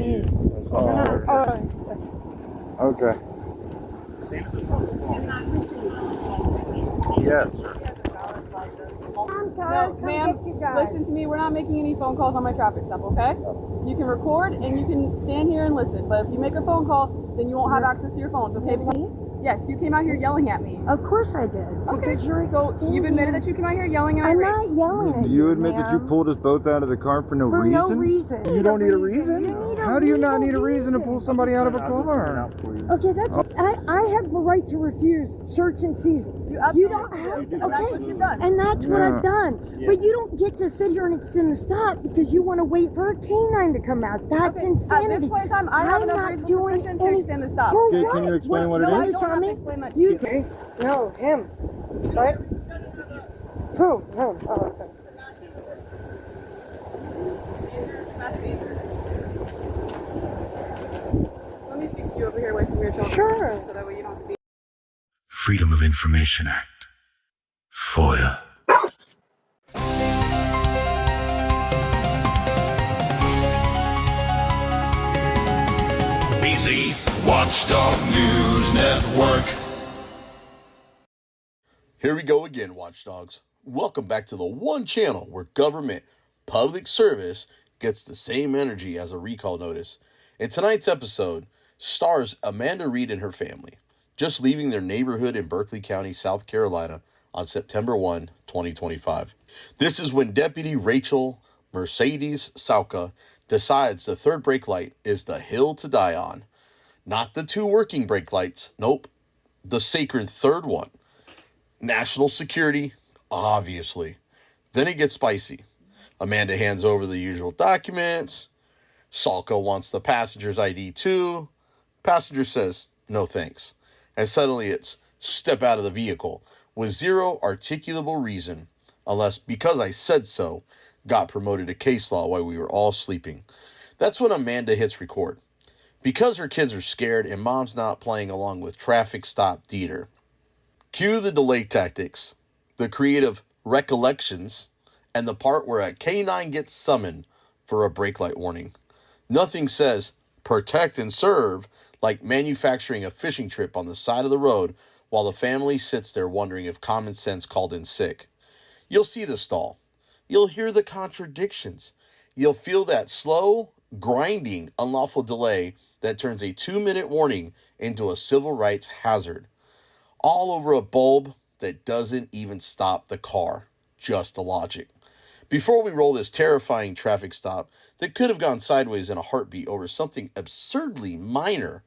you. Okay. Yes, sir. No, ma'am, listen to me. We're not making any phone calls on my traffic stop, okay? You can record and you can stand here and listen, but if you make a phone call, then you won't have access to your phones, okay? Yes, you came out here yelling at me. Of course I did. Okay, so you've admitted that you came out here yelling at me? I'm not yelling at you. Do you admit that you pulled us both out of the car for no reason? For no reason. You don't need a reason? How do you not need a reason to pull somebody out of a car? Okay, that's I have the right to refuse search and seizure. You don't have to, That's what you've done. And that's what I've done. Yeah. But you don't get to sit here and extend the stop because you want to wait for a canine to come out. That's insanity. At this point in time, I have enough reasonable suspicion to extend the stop. Okay, can you explain what it is? I don't have to explain that to you. Okay. No, him. What? Who? Him. Oh, okay. Let me speak to you over here away from your children. Sure. So that way you don't have to be. Freedom of Information Act. FOIA. BZWATCHDOG News Network. Here we go again, watchdogs. Welcome back to the one channel where government public service gets the same energy as a recall notice. In tonight's episode, stars Amanda Reed and her family, just leaving their neighborhood in Berkeley County, South Carolina on September 1, 2025. This is when Deputy Rachel Mercedes Salka decides the third brake light is the hill to die on. Not the two working brake lights, nope, the sacred third one. National security, obviously. Then it gets spicy. Amanda hands over the usual documents. Salka wants the passenger's ID too. Passenger says, no thanks. And suddenly it's step out of the vehicle with zero articulable reason, unless because I said so, got promoted to case law while we were all sleeping. That's when Amanda hits record. Because her kids are scared and mom's not playing along with traffic stop theater. Cue the delay tactics, the creative recollections, and the part where a canine gets summoned for a brake light warning. Nothing says protect and serve like manufacturing a fishing trip on the side of the road while the family sits there wondering if common sense called in sick. You'll see the stall. You'll hear the contradictions. You'll feel that slow, grinding, unlawful delay that turns a 2-minute warning into a civil rights hazard. All over a bulb that doesn't even stop the car. Just the logic. Before we roll this terrifying traffic stop that could have gone sideways in a heartbeat over something absurdly minor,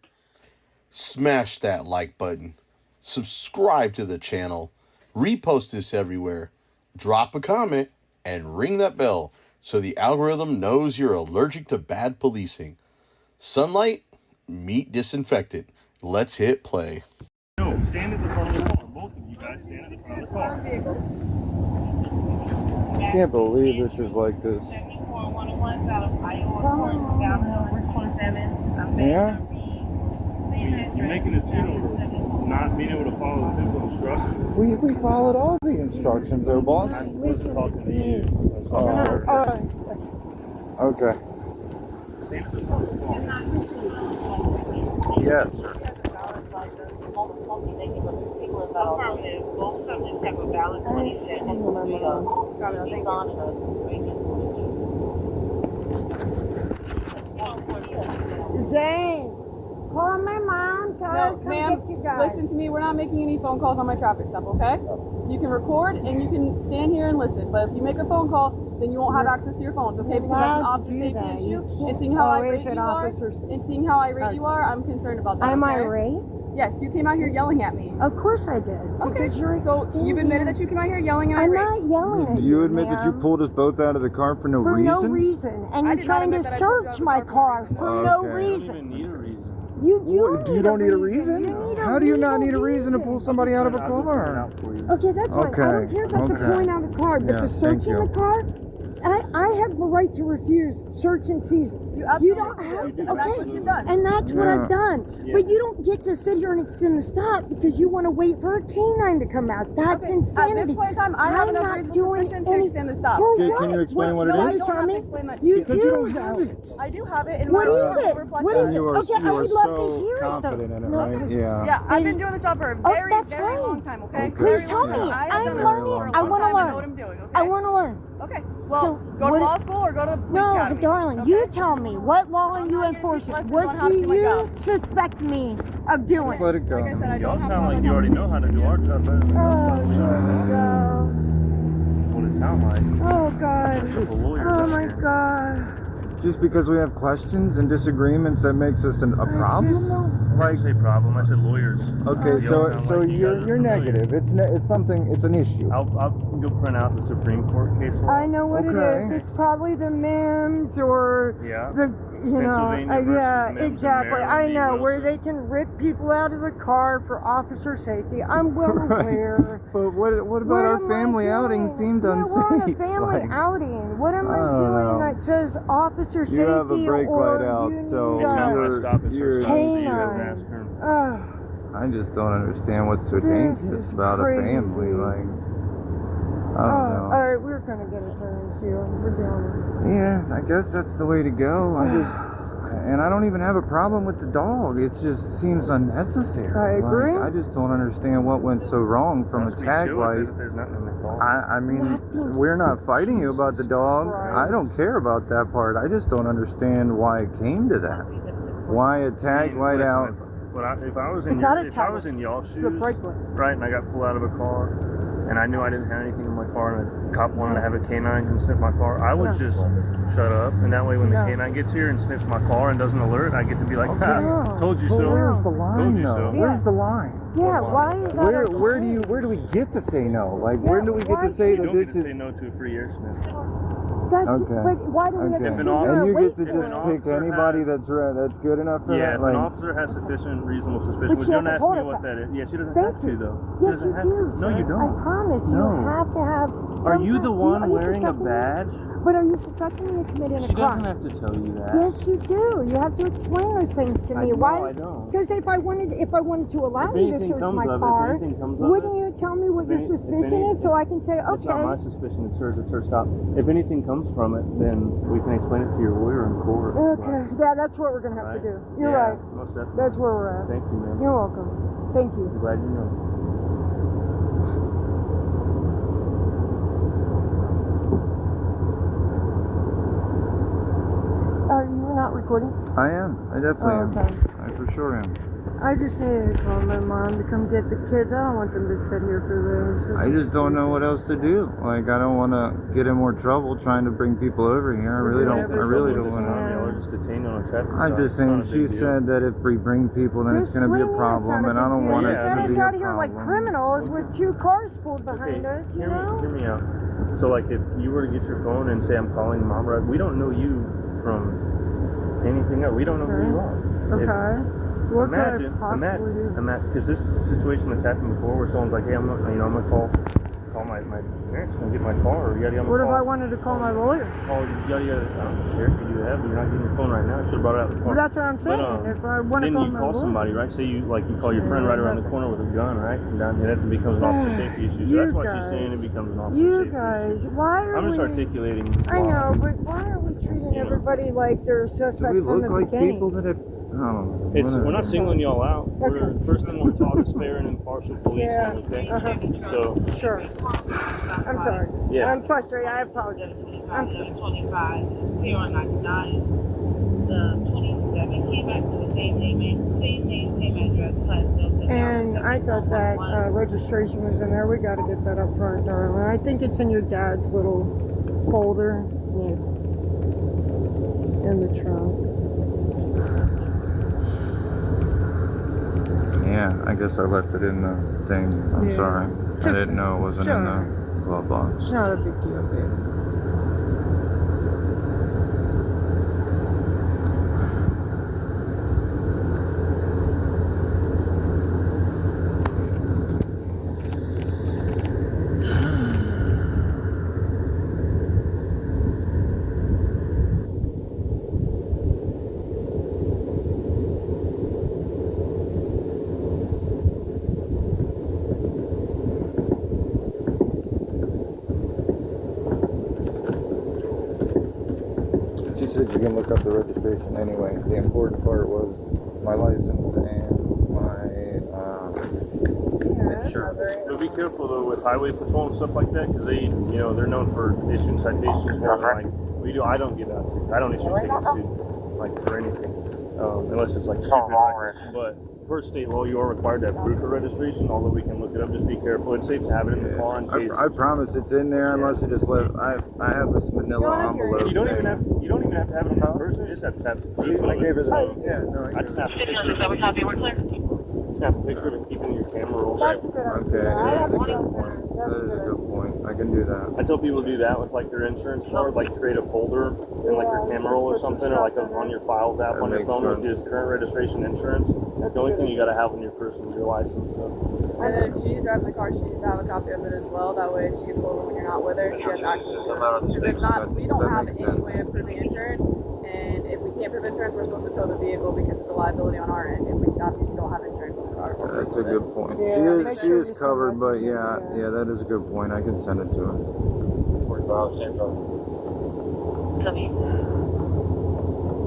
smash that like button, subscribe to the channel, repost this everywhere, drop a comment, and ring that bell so the algorithm knows you're allergic to bad policing. Sunlight, meet disinfectant. Let's hit play. No, stand at the front of the car. Both of you guys stand at the front of the car. I can't believe this is like this. Yeah? You're making a sin over not being able to follow simple instructions. We followed all the instructions there, boss. I'm supposed to talk to you. Okay. Stand at the front of the car. Yes, sir. Affirmative. Both subjects have a valid 27. Zane, call my mom. Tell her to come ma'am, get you guys. listen to me. We're not making any phone calls on my traffic stop, okay? You can record and you can stand here and listen, but if you make a phone call, then you won't have access to your phones, okay? Because that's an officer safety issue. And seeing how irate you are, I'm concerned about that. Am okay? I irate? Yes, you came out here yelling at me. Of course I did. Okay, so you've admitted that you came out here yelling and I'm irate. not yelling at Do you. you admit that you pulled us both out of the car for no For reason? no reason. And I you're did not trying to admit that I pulled you out search of my the car car for no Okay. You don't reason. even need a reason. You do. You don't need a reason? You need a How do you not need a legal reason to pull somebody out of a car? Okay, that's fine. I don't care about the point out of the car, but Yeah, the search thank in you. the car, I have the right to refuse search and seizure. You absolutely You don't have to, And that's what okay? you've done. And that's what Yeah. I've done. Yeah. But you don't get to sit here and extend the stop because you want to wait for a canine to come out. That's Okay, insanity. At this point in time, I have I'm enough not reasonable doing suspicion to any- extend the stop. For Can what? you explain what it No, I is? don't have to explain that to You you. Because you do don't have it. I do have it in What my is report it? reflects What that. is it? You are, Okay, I you are would love to so hear it, though. confident in it, No. right? Yeah. Yeah, I've been doing this job for a very, that's very fine. long time, okay? Okay. Very Please tell long me. time. I have I'm done this learning. for a I long want time. to I know learn. what I'm doing, okay? I want to learn. Okay, well, So, go to what- law school or go to police No, academy. darling, okay? you tell me. What law are you I'm not here to teach enforcing? lessons What on how to do do my you job. suspect me of doing? Just let it go. Like I said, I Y'all don't have sound a like you already know how to do our job better than Oh, us. here we go. What it sound like. Oh, God. Just lawyers Oh, up my here. God. Just because we have questions and disagreements, that makes us a problem, though? I didn't say problem. I said lawyers. Okay, Y'all so sound so like you guys are you're familiar. negative. It's something. It's an issue. I'll go print out the Supreme Court case law. I know what it Okay. is. It's probably the MIMS or Yeah. the, you know, Pennsylvania versus yeah, MIMS and exactly. Maryland I v. know where Wilson. they can rip people out of the car for officer safety. I'm well Right. aware. But what about What our am I family outing doing? seemed Yeah, unsafe? we're on a family Like, outing. What am I I don't doing know. that says officer safety You have a brake or light out, you so need It's not you're- my stop. It's her stop. So you have to Canine. ask her. Ugh. I just don't understand what's so This dangerous is about crazy. a family. Like, I don't All know. right, we're gonna get attorneys here. We're doing Yeah, I guess that's the way to go. And I don't even have a problem with the dog. It just seems unnecessary. I agree. Like, I just don't understand what went so wrong from a Once we tag show it, light. there's nothing in the call. I mean, Nothing. we're not fighting you about the dog. Right. I don't care about that part. I just don't understand why it came to that. Why a tag light Listen, out? If I was in It's not a if I tag was in y'all's It's a shoes, brake light. right, and I got pulled out of a car, and I knew I didn't have anything in my car, and a cop wanted to have a canine come sniff my car, I would No. just shut up, and that way when No. the canine gets here and sniffs my car and doesn't alert, I get to be like, Okay. ha, told you But so. where's the Told line, you though? so. Where's the line? Yeah, why is that? Where do we get to say no? Like, where Yeah, do we get why to say You that don't get this to is? say no to a free air sniff. That's Okay. But why do we have Okay. to If sit an here And and you wait get to for just it? an pick officer anybody has- that's good enough for Yeah, that. if Like, an officer has sufficient reasonable suspicion, But which she don't hasn't ask told me us what that. that is. Yeah, she doesn't Thank have to you. though. She Yes, doesn't you have do. to. No, sir. you I don't. promise you No. have to have. Are you some the kind- one are you wearing a suspecting me? badge? But are you suspecting me of committing She a crime? doesn't have to tell you that. Yes, you do. You have to explain those things to me. No, Why? I don't. Because if I wanted to allow If you to anything search comes my of it, if car, anything comes of wouldn't it, you tell me what if your any- if suspicion any- is so I can say, It's not my okay, suspicion. It's hers. It's her stop. If anything comes from it, then we can explain it to your lawyer in court. okay, yeah, that's what we're gonna have to do. You're Yeah, right. Most definitely. That's where we're at. Thank you, man. You're welcome. Thank you. I'm glad you know. Are you not recording? I am. I definitely am. Okay. I for sure am. I just needed to call my mom to come get the kids. I don't want them to sit here for this. I just don't know what else to do. Like, I don't want to get in more trouble trying to bring people over here. I really don't. I really don't want to. Y'all are just detained on a traffic I'm stop. just It's not saying. a She big deal. said that if we bring people, then it's Just going to be a wait, problem, it's and not I a don't big want deal. it Yeah, to Got be us a out of here like problem. criminals with two cars pulled behind us, you hear know? me out. So, like, if you were to get your phone and say, I'm calling mom, right? We don't know you from anything else. We don't know who you are. Okay. What could I possibly do? Imagine, because this is a situation that's happened before where someone's like, hey, I'm gonna call my parents and get my car, or yada yada. What if I wanted to call my lawyer? Call yada yada. I don't care if you do that, but you're not getting your phone right now. I should have brought it out of the car. Well, that's what I'm saying. But, If I want to then call you my call lawyer. somebody, right? Say you call your friend right around the corner with a gun, right? And that becomes an officer safety issue. So You that's why she's guys. saying it becomes an officer You safety guys, issue. why are I'm just we... articulating. I know, but why are we treating everybody like they're a Do suspect we from look the like beginning? people that have? I don't know. We're not singling y'all out. Okay. First thing we're taught is fair and impartial policing, Yeah. okay? Uh-huh. So, Sure. I'm sorry. Yeah. I'm frustrated. I apologize. I'm sorry. 25, 099. The 27 came back to the same name, same address, class Delta. And I thought that registration was in there. We got to get that up front, darling. I think it's in your dad's little folder. Yeah. In the trunk. Yeah, I guess I left it in the thing. I'm Yeah. sorry. I didn't know it wasn't in Sure. the glove box. It's not a big deal, baby. said you can look up the registration anyway. The important part was my license and my insurance. But be careful though with highway patrol and stuff like that, because they, you know, they're known for issuing citations more than like we do. I don't give out tickets. I don't issue tickets to like for anything, unless it's like stupid records. But per state law, you are required to have proof of registration. Although we can look it up, just be careful. It's safe to have it in the car in case. I promise it's in there unless you just let. I have this manila envelope. You don't even have to have it on your person. You just have to have proof. I gave her the. Yeah, no. I'd snap a picture. Snap a picture of it, keep it in your camera roll. That's a good idea. Okay, I that's have a good point. That is a good point. I can do that. I tell people to do that with like their insurance card, like create a folder in like your camera roll or something, or like on your files app on your phone with just current registration insurance. That's the only thing you got to have on your person is your license. So. And then if she's driving the car, she needs to have a copy of it as well. That way, if she gets pulled when you're not with her, she has access to it. Because if not, we don't have any way of proving insurance. And if we can't prove insurance, we're supposed to tow the vehicle because it's a liability on our end. If we stop you, you don't have insurance on the car. That's a good point. Yeah, She is covered, but yeah, that is a good point. I can send it to her.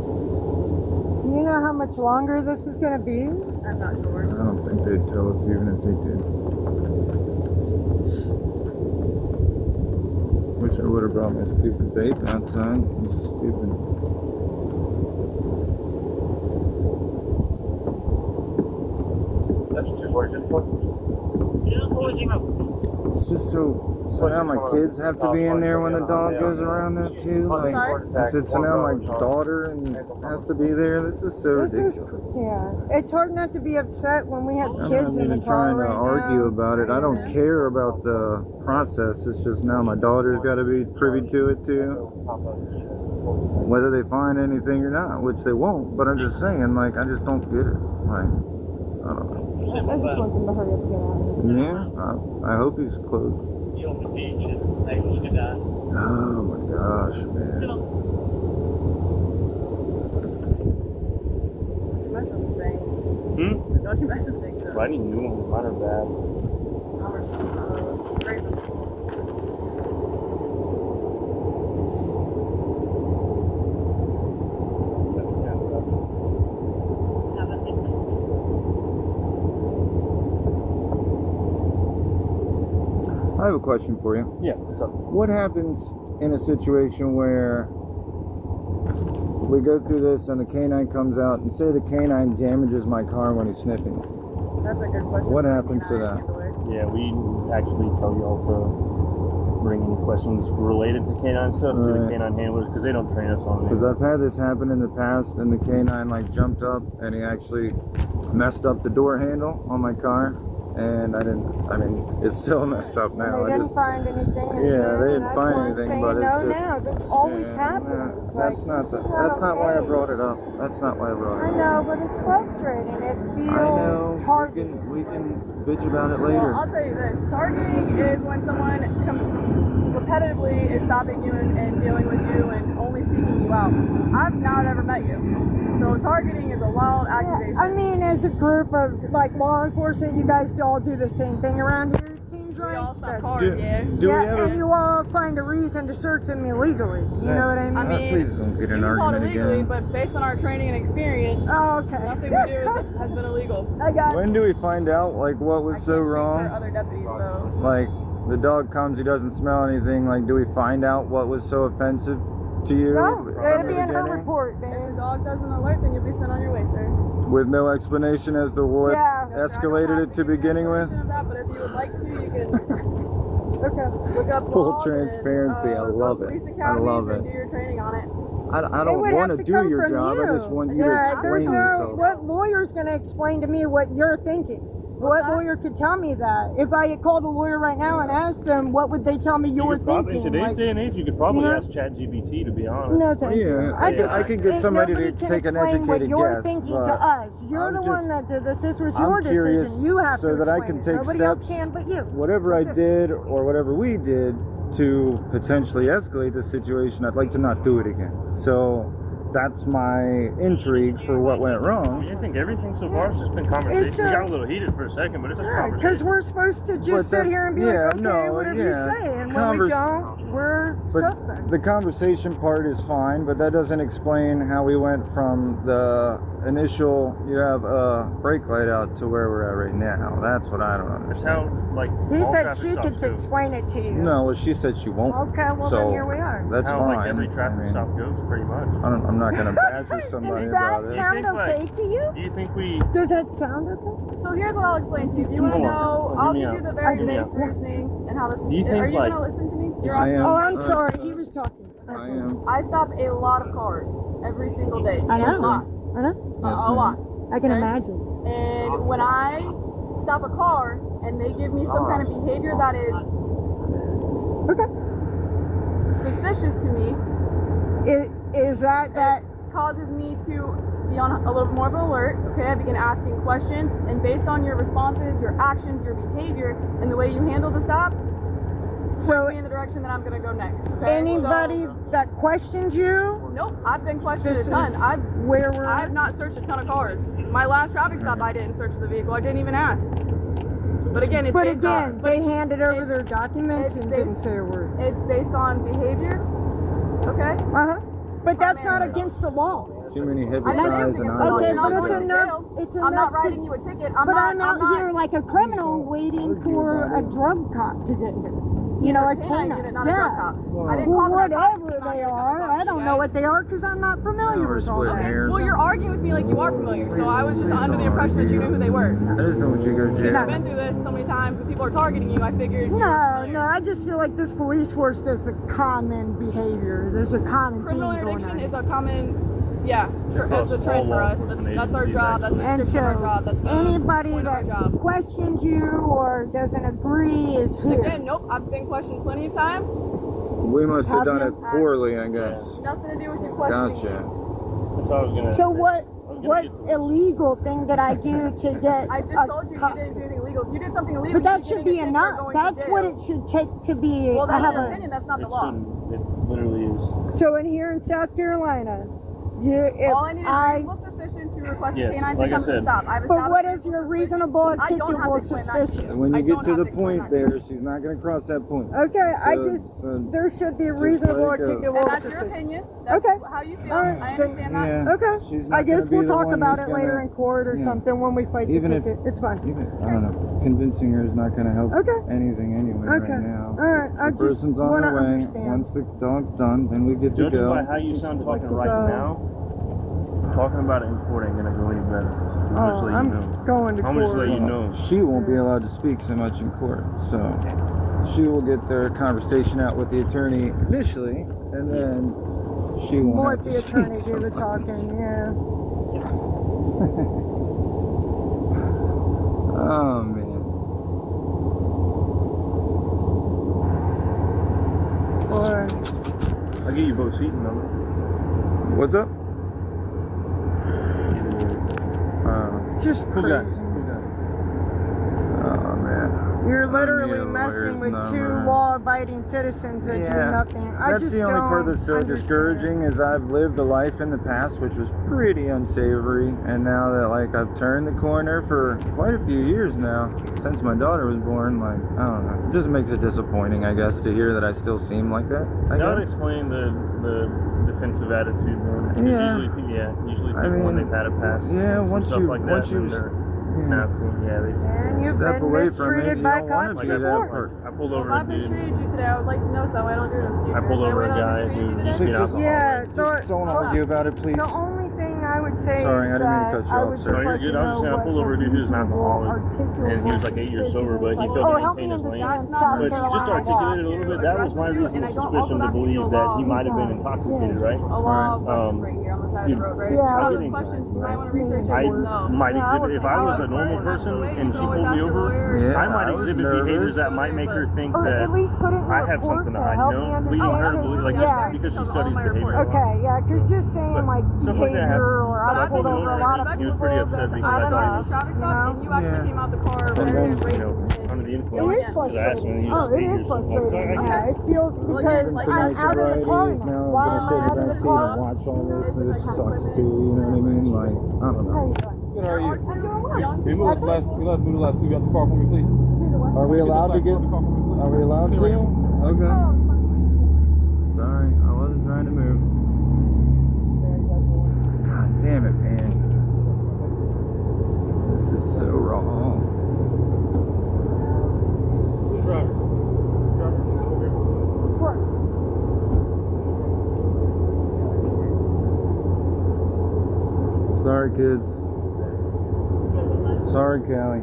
Do you know how much longer this is going to be? I'm not sure. I don't think they'd tell us even if they did. Wish I would have brought my stupid vape outside. This is stupid. It's just so now my kids have to be in there when the dog goes around that too. Like I said, so now my daughter has to be there. This is so ridiculous. Yeah, it's hard not to be upset when we have I'm kids not in the even car trying to right argue now. about it. I don't care about the process. It's just now my daughter's got to be privy to it too. Whether they find anything or not, which they won't. But I'm just saying, like, I just don't get it. Like, I don't know. I just want them to hurry up and get out of here. Yeah, I hope he's close. Oh my gosh, man. Mess with things. Don't you mess with things though. I need new ones. Mine are bad. Straight. I have a question for you. Yeah, what's up? What happens in a situation where we go through this and the canine comes out and say the canine damages my car when he's sniffing it? That's a good question. What happens to that? Yeah, we actually tell y'all to bring any questions related to canine stuff to the canine handlers because they don't train us on it. Because I've had this happen in the past and the canine like jumped up and he actually messed up the door handle on my car. And it's still messed up now. They didn't find anything. Yeah, they didn't find anything, but it's just. No, this always happens. That's not why I brought it up. That's not why I brought it up. I know, but it's frustrating. It feels I know. targeted. We can bitch about it later. Well, I'll tell you this. Targeting is when someone repetitively is stopping you and dealing with you and only seeking you out. I've not ever met you. So targeting is a wild accusation. I mean, as a group of like law enforcement, you guys all do the same thing around here. It seems We like. all stop cars, yeah. Do we ever? And you all find a reason to search them illegally. You know what I mean? I mean, please don't get you an can call it argument illegally, again. but based on our training and experience, Oh, okay. nothing we do has been illegal. I got When do we find out like what was I so can't speak wrong? for other deputies though. Like the dog comes, he doesn't smell anything. Like, do we find out what was so offensive to you No, from it'll the be in her beginning? report, If the man. dog doesn't alert, then you'll be sent on your way, sir. With no explanation as to what Yeah. Yes, sir. I don't escalated have it to give you beginning with? explanation of that, but if you would like to, you can Okay. look up Full laws transparency, and, I love go to it. police I academies love and it. do your training on it. I It don't would want have to to do come your from job. you. I just want you to Yeah, explain yourself. what lawyer's going to explain to me what you're thinking? What that? lawyer could tell me that? If I called a lawyer right now and asked them, what would they tell me you were could probably, in thinking? today's Like, day and age, you could probably you know? ask ChatGPT to be honest. no, thank you. Yeah, I could get somebody to nobody can take an explain what educated you're guess, thinking but to us. You're I'm the just- one that did this. This was I'm your curious decision. You have so to that I explain can it. take Nobody steps, else can but you. whatever I did or whatever we did to potentially escalate the situation. I'd like to not do it again. So that's my intrigue for what went I wrong. mean, I think everything so far has just been conversation. It's We a- got a little heated for a second, but it's just Because conversation. we're supposed to But just sit that- here and be yeah, like, okay, no, whatever yeah. you say. And when we don't, we're But suspect. the conversation part is fine, but that doesn't explain how we went from the initial you have a brake light out to where we're at right now. That's what I don't It's how, understand. like, He all said traffic she stops could go. explain it to you. No, well, she said she won't. Okay, well so then here we are. That's How, fine. like, every traffic I mean, stop goes, pretty much. I'm not gonna badger somebody Does that about it. sound think, okay like- to you? Do you think we... Does that sound okay? So here's what I'll explain to you. If you want to Hold on. know, Hear I'll me give out. you the very Hear me base out. reasoning and how this is. Do you think, are you like- gonna listen to me? You're I asking. am. Oh, I'm Alright. sorry. He was talking. I am. I stop a lot of cars every single day. I know. A lot. I know. A ma'am. lot. I can Okay? imagine. And when I stop a car and they give me some kind of behavior that is Okay. suspicious to me, Is that causes me to be on a little more of an alert. Okay, I begin asking questions, and based on your responses, your actions, your behavior, and the way you handle the stop, so? me in the direction that I'm gonna go next. Okay? Anybody that questions you? So, nope, I've been questioned This a ton. is I've we're I've not searched a ton of cars. My last traffic stop, I didn't search the vehicle. I didn't even ask. But again, it's But based again, on, they handed over it's- their documents it's and didn't based- say a word. it's based on behavior. Okay. Uh-huh. But that's not against the law. Too many I know hypnotize and everything is Okay, You're not but it's going to enough. jail. It's I'm not enough. writing you a ticket. But I'm out here like a criminal waiting for a drug cop to get here. You know, a canine. Not a drug cop. I didn't Well, call the cops whatever to not they hear are, them I don't know what they are because I'm not familiar We're with all splitting that. hairs. Well, you're arguing with me like you are familiar, so I was just under the impression that you knew who they were. I just don't want you to go to You've jail. been through this so many times, and people are targeting you. I figured. you were No, familiar. no, I just feel like this police force does a common behavior. There's a common Criminal theme going interdiction on. is a common. Yeah, Across it's a trend all for law us. enforcement That's our agencies, job. That's the And description of so our job. That's the anybody point of our that job. questions you or doesn't agree is here. Again, nope. I've been questioned plenty of times. We must have Have done you? it poorly, I guess. Nothing to do with you questioning. Gotcha. That's what I was gonna... So what I was gonna get- illegal thing did I do to get I just a told you cop? you didn't do anything illegal. If you did something illegal, But that you'd should be be getting a ticket or enough. going to That's jail. what it should take to be. Well, that's have your a, opinion. That's not the It law. shouldn't. It literally is. so in here in South Carolina, if All I need is I reasonable suspicion to request Yes, a canine like to I come to the said. stop. I've but established what is your reasonable I don't have to articulable explain that to suspicion? you. And when I you get don't to have the to explain point that to you. there, she's not going to cross that point. Okay, So- there should be a reasonable like a- And articulable that's your suspicion. opinion. That's Okay. how you feel. All right, I then- understand that. Yeah. Okay, She's not I guess gonna be we'll the talk one about who's it later gonna- in court or yeah. something when we fight Even the if- ticket. It's fine. Even, I don't know, convincing her is not going to help Okay. anything anyway Okay. right now. All right, I The just person's on wanna the way. understand. Once the dog's done, then we get to Judging go. by how you sound talking to right go. now, talking about it in court ain't gonna go any better. I'm just Oh, letting I'm you know. going to I'm just court. letting you know. She won't be allowed to speak so much in court, so she will get their conversation out with the attorney initially, and then she won't More have if to the speak attorney so do the much. talking, yeah. Oh man. Or I'll give you both seating number. What's up? just Who got? crazy. Oh man. You're I need literally a messing lawyer's with number. two law-abiding citizens that do Yeah. nothing. I That's just the only part don't that's so understand. discouraging is I've lived a life in the past which was pretty unsavory, and now that like I've turned the corner for quite a few years now, since my daughter was born, like I don't know, it just makes it disappointing, I guess, to hear that I still seem like that. I That would guess. explain the defensive attitude, man. 'Cause Yeah. Usually I people when mean, they've had a past, yeah, and some once stuff you- like that, once then you- they're Yeah. now clean. Yeah, they. And you've Step been away from it, mistreated you by don't wanna cops be Like that before. part. I pulled Well, over if a I've dude. mistreated you today, I would like to know so I don't do it in the future. I pulled Is there over way a that I guy mistreated you who today? used to be an Just- alcoholic. Yeah, Just don't hold argue on. about it, please. The only thing I would say Sorry, is I didn't mean to that cut you I off, would sir. No, you're like good. to I was just know saying I what pulled over a dude who's an alcoholic, and he was like 8 years sober, but he failed to maintain his lane. But just to articulate it a little bit, that was my reasonable suspicion to believe that he might have been intoxicated, right? A law of Um, right here on the side dude, of the road, right? yeah, All I those would- questions, you might want to I research it yourself. might Yeah, I exhibit, would if I was a think normal And that's the person way. You and can she always pulled me ask a over, lawyer. Yeah, I might I was exhibit nervous. behaviors that might make her think Or that at least put it in I the have report something to to hide. help You me know, understand. leading her to because- believe, like, yeah. just because she All studies my behavior. reports. Okay, yeah, because just saying But like stuff like that behavior happens. or But I I've pulled been over a doing lot it of He was pretty people. upset That's because I I was thought on he this was, traffic stop, you and you actually Yeah. came out the car and very then, irate. under the It influence. is Because I asked him, and he frustrating. Oh, was it 8 is years old. frustrating. So I- Yeah, it feels because like, I'm Tonight's out of the car sobriety is now. now Why gonna am sit I in out the of back the seat and car? watch all this, and it sucks too, you know what I mean? Like, I don't How know. you doing? Good, how are you? I'm doing well. Can you move the last two out the car for me, please? Are we allowed to get, are we allowed to? Okay. Sorry, I wasn't trying to move. God damn it, man. This is so wrong. Driver. Sorry, kids. Sorry, Callie.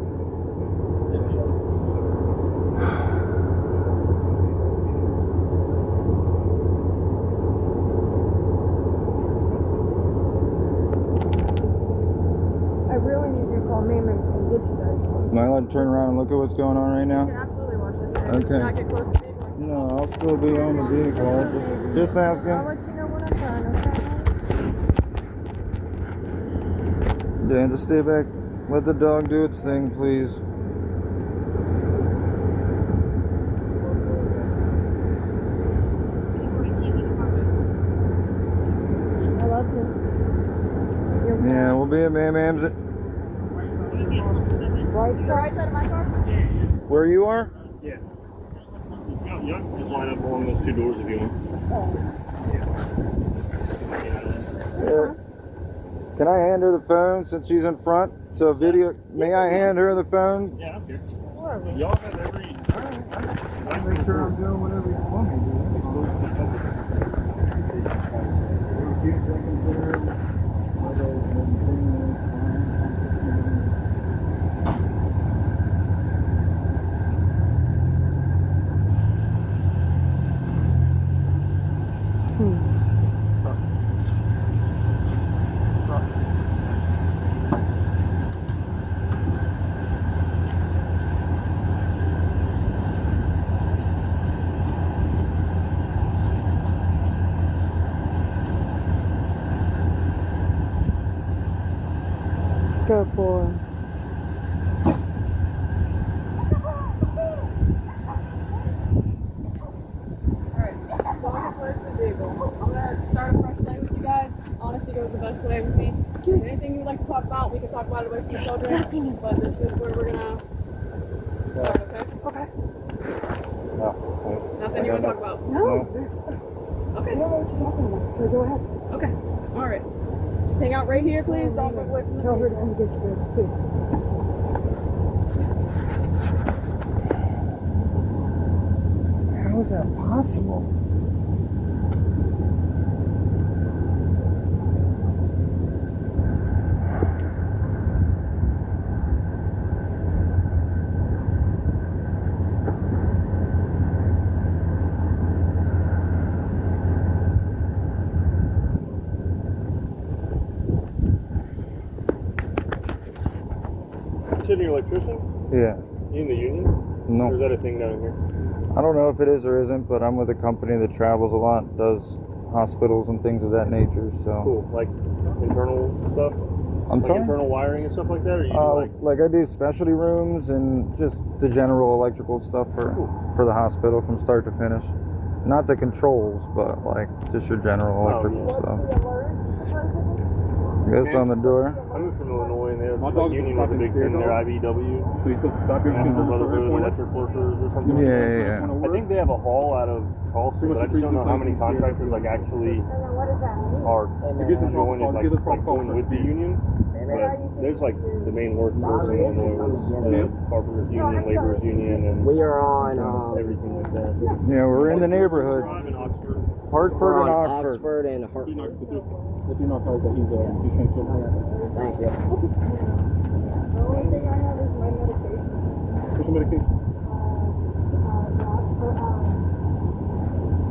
I really need you to call me and get you guys. Am I allowed to turn around and look at what's going on right You now? can absolutely watch this. Okay. Just do not get close to the vehicle. No, I'll still be on the vehicle. Just I'll asking. let you know when I'm done, okay? Dan, just stay back. Let the dog do its thing, please. I love you. You're Yeah, we'll be at Mam's. right The right side of my car? Where you are? Yeah. Yeah, just line up along those two doors if you want. Can I hand her the phone since she's in front? So video. May I hand her the phone? Yeah, I'm here. Y'all have every. I'll make sure I'm doing whatever you want me to do. Good boy. Alright, going as far as the vehicle. I'm gonna start a fresh day with you guys. Honesty goes the best way with me. If there's anything you'd like to talk about, we can talk about it away from the children. But this is where we're gonna start, okay? Okay. No. Nothing you want to talk about? No. Okay. I don't know what you're talking about, so go ahead. Okay. Alright. Just hang out right here, please. Don't move away from the Tell her to vehicle. come get you guys, please. How is that possible? Sitting electrician? Yeah. You in the union? No. Or is that a thing down here? I don't know if it is or isn't, but I'm with a company that travels a lot, does hospitals and things of that nature. So. Cool. Like internal stuff? I'm Like sorry. internal wiring and stuff like that? Or you do Like I do specialty rooms and just the general electrical stuff for the hospital from start to finish. Not the controls, but like just your general electrical stuff. I guess on the door. I moved from Illinois and My their dog's union a was a fucking big thing there, scared IBW. So you're supposed to stop here and National see Brotherhood of the Electric Workers or something. Yeah. I think they have a hall out of Charleston, but I just don't know how many contractors like actually are joined and like joined with the union. But there's like the main workforce in Illinois was the carpenters union, laborers union, and We are on everything like that. Yeah, we're in the neighborhood. Drive in Oxford. Hartford we're and on Oxford. Oxford and Hartford. If you're not that he's trying to kill him. Thank you. The only thing I have is my medication. What's your medication?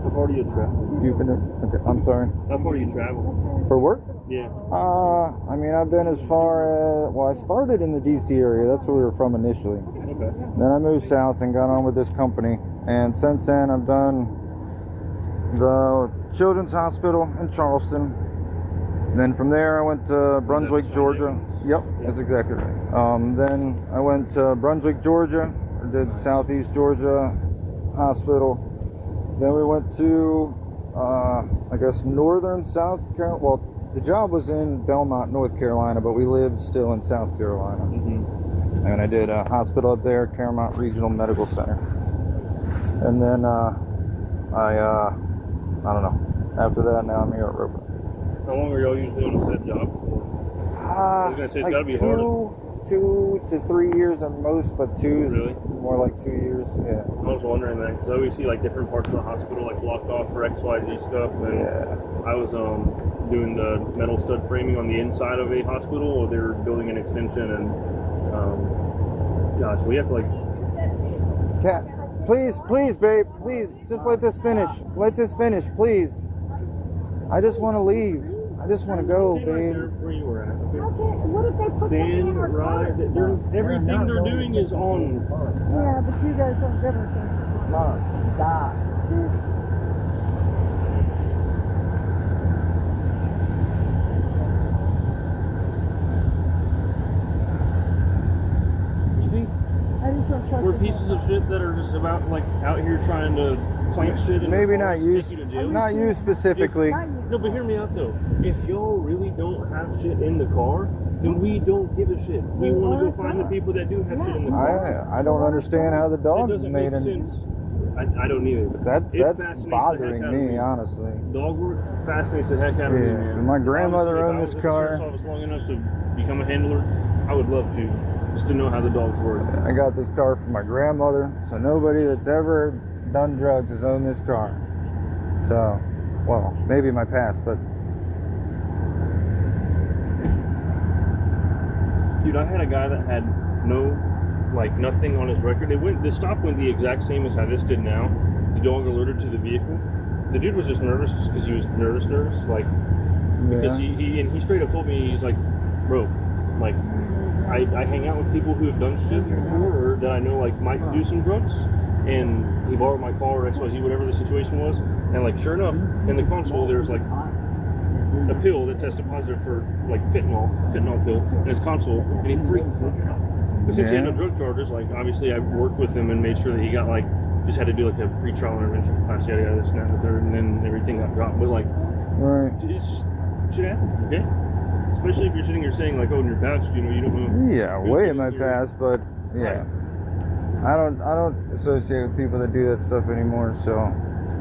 How far do you travel? You've been okay. I'm sorry. How far do you travel? For work? Yeah. I mean, I've been as far as, well, I started in the DC area. That's where we were from initially. Okay. Then I moved south and got on with this company. And since then, I've done the Children's Hospital in Charleston. Then from there, I went to Brunswick, Georgia. Yep, that's exactly right. Then I went to Brunswick, Georgia. I did Southeast Georgia Hospital. Then we went to, I guess, northern South Carolina. Well, the job was in Belmont, North Carolina, but we lived still in South Carolina. Mm-hmm. And I did a hospital up there, Claremont Regional Medical Center. And then I I don't know. After that, now I'm here at Roper. How long are y'all usually on a set job for? I was gonna say it's gotta be hard. 2 to 3 years at most, but 2 is Really? more like 2 years. Yeah. I was wondering that because I always see like different parts of the hospital like blocked off for XYZ stuff, and I was doing the metal stud framing on the inside of a hospital, or they were building an extension, and gosh, we have to like. Cat, please, babe, please, just let this finish. Let this finish, please. I just want to leave. I just want to go, Stay right babe. there where you were at. Okay. Okay, what if they put something in our car? Everything they're doing is on. Yeah, but you guys don't give us anything. Mom, stop. You think I just don't trust we're you. pieces of shit that are just about like out here trying to plant shit in Maybe the not cars you, to take you to jail? not you specifically. No, but hear me out though. If y'all really don't have shit in the car, then we don't give a shit. We want to go find the people that do have shit in the car. I don't understand how the That dog doesn't made make it. sense. I don't either. That's fascinates the bothering heck out of me, honestly. Dog work fascinates the heck out of me, Yeah, man. my grandmother Honestly, owned if this I was car. at the sheriff's office long enough to become a handler, I would love to, just to know how the dogs work. I got this car from my grandmother, so nobody that's ever done drugs has owned this car. So, well, maybe my past, but Dude, I had a guy that had nothing on his record. The stop went the exact same as how this did now. The dog alerted to the vehicle. The dude was just nervous just because he was nervous, like, because he straight up told me, he's like, bro, like, I hang out with people who have done shit before, or that I know, like, might do some drugs, and he borrowed my car or XYZ, whatever the situation was, and, like, sure enough, in the console, there's, like, a pill that tested positive for, like, fentanyl pill in his console, and he freaked out. But since he had no drug charges, like, obviously I worked with him and made sure that he got, like, just had to do, like, a pre-trial intervention class, yada, yada, this and that, and the third, and then everything got dropped. But, like, it's just, shit happens, okay? Especially if you're sitting here saying, like, oh, in your past, you know, you don't know. yeah, way in my past, but yeah. I don't associate with people that do that stuff anymore, so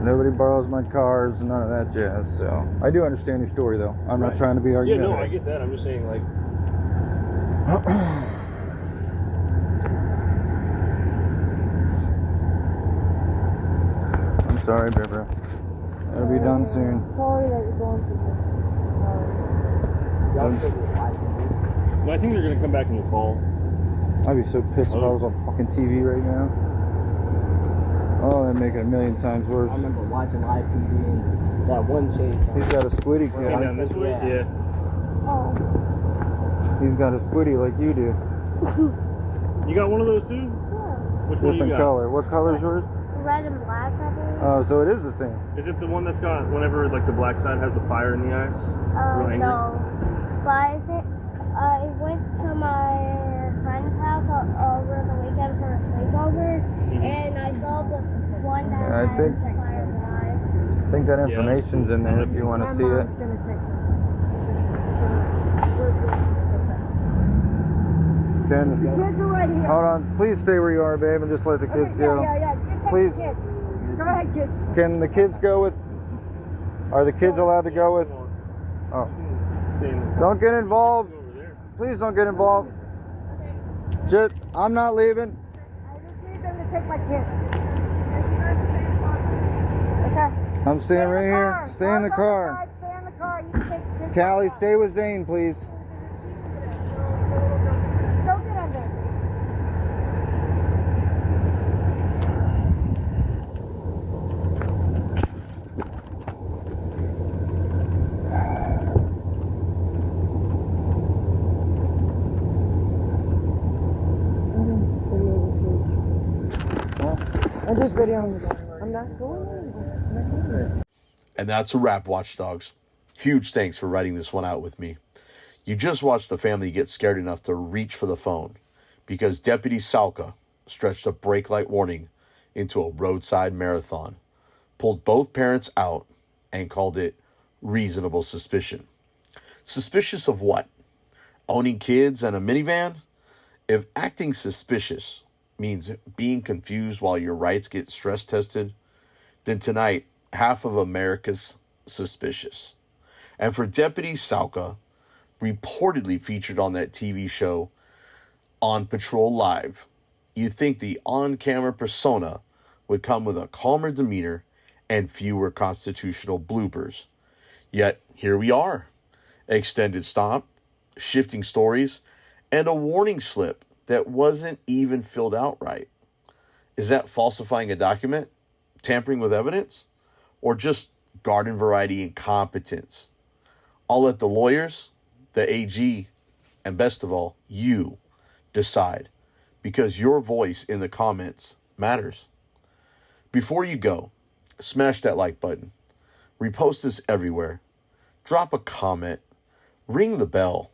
nobody borrows my cars, none of that jazz. So I do understand your story, though. I'm not trying to be argumentative. Yeah, no, I get that. I'm just saying, like, I'm sorry, baby. It'll be done soon. Sorry that you're going through this. I think they're gonna come back in the fall. I'd be so pissed if I was on fucking TV right now. Oh, that'd make it a million times worse. I remember watching live TV and that one chase. He's got a squiddy Coming kid. down this way, yeah. Oh, He's got a squiddy like you do. You got one of those too? yeah. Which one you Different got? color. What color is yours? Red and black, I believe. Oh, so it is the same. Is it the one that's got whenever like the black side has the fire in the eyes? Real angry? No. But I went to my friend's house over the weekend for a sleepover, and I saw the one that Yeah, I had think- fire in the eyes. I think that information's in there if you want My to see it. mom's gonna take it. Ken, Kids are right here. hold on. Please stay where you are, babe, and just let the kids Okay, go. Yeah. Just take Please. the kids. Go ahead, kids. Can the kids go with? Are the kids allowed to go with? Oh, don't get involved. Over there. Please don't get involved. Just, I'm not leaving. I just need them to take my kids. Okay. I'm staying right here. Stay in the car. Stay in the car. You take kids. Callie, stay with Zane, please. Don't get on there. I'm just videoing. I'm not going anywhere. And that's a wrap, Watchdogs. Huge thanks for writing this one out with me. You just watched the family get scared enough to reach for the phone because Deputy Salka stretched a brake light warning into a roadside marathon, pulled both parents out, and called it reasonable suspicion. Suspicious of what? Owning kids and a minivan? If acting suspicious means being confused while your rights get stress tested, then tonight half of America's suspicious. And for Deputy Salka, reportedly featured on that TV show On Patrol Live, you'd think the on-camera persona would come with a calmer demeanor and fewer constitutional bloopers. Yet, here we are. Extended stop, shifting stories, and a warning slip that wasn't even filled out right. Is that falsifying a document, tampering with evidence, or just garden variety incompetence? I'll let the lawyers, the AG, and best of all, you decide, because your voice in the comments matters. Before you go, smash that like button, repost this everywhere, drop a comment, ring the bell,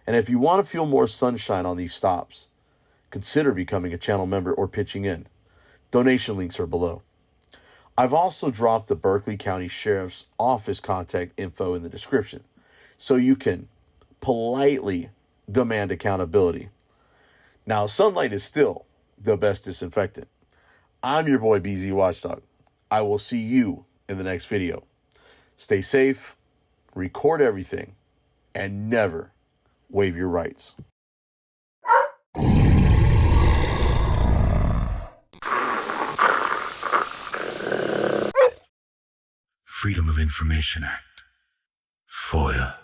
and if you want to feel more sunshine on these stops, consider becoming a channel member or pitching in. Donation links are below. I've also dropped the Berkeley County Sheriff's Office contact info in the description, so you can politely demand accountability. Now, sunlight is still the best disinfectant. I'm your boy BZWATCHDOG. I will see you in the next video. Stay safe, record everything, and never waive your rights. Freedom of Information Act. FOIA.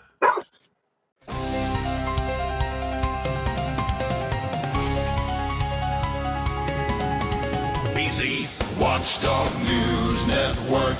BZ Watchdog News Network.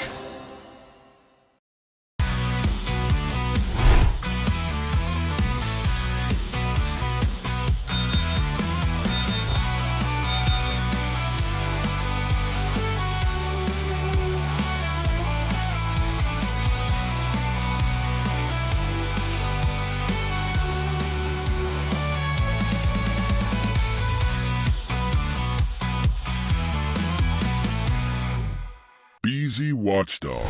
BZ Watchdog.